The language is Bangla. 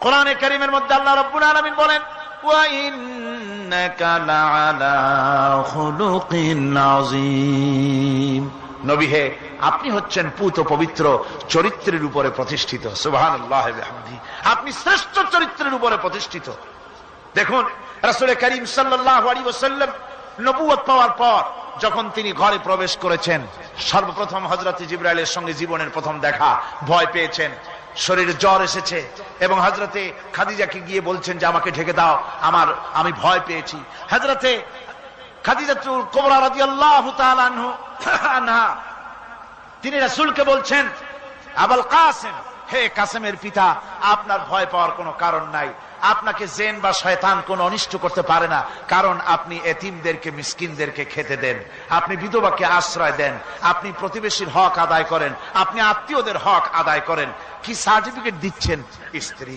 কোরআনে কারীমের মধ্যে আল্লাহ রাব্বুল আলামিন বলেন, ওয়া ইন্নাকা লাআলা খুলুকিন আযীম। নবী হে, আপনি হচ্ছেন পুত পবিত্র চরিত্রের উপরে প্রতিষ্ঠিত। সুবহানাল্লাহ ওয়া বিহামদিহি। আপনি শ্রেষ্ঠ চরিত্রের উপরে প্রতিষ্ঠিত। দেখুন রাসূল করিম সাল্লাল্লাহু আলাইহি ওয়াসাল্লাম নবুয়ত পাওয়ার পর যখন তিনি ঘরে প্রবেশ করেছেন, সর্বপ্রথম হযরত জিবরাইলের সঙ্গে জীবনের প্রথম দেখা, ভয় পেয়েছেন, শরীরে জ্বর এসেছে এবং হযরতে খাদিজাকে গিয়ে বলছেন যে আমাকে ঢেকে দাও, আমি ভয় পেয়েছি। হযরতে খাদিজাতুল কুবরা রাদিয়াল্লাহু তাআলা আনহা তিনি রাসূলকে বলছেন, আবুল কাসেম, হে কাসেমের পিতা, আপনার ভয় পাওয়ার কোনো কারণ নাই। আপনাকে জিন বা শয়তান কোনো অনিষ্ট করতে পারে না, কারণ আপনি এতিমদেরকে, মিসকিনদেরকে খেতে দেন, আপনি বিধবাকে আশ্রয় দেন, আপনি প্রতিবেশীর হক আদায় করেন, আপনি আত্মীয়দের হক আদায় করেন। কি সার্টিফিকেট দিচ্ছেন? স্ত্রী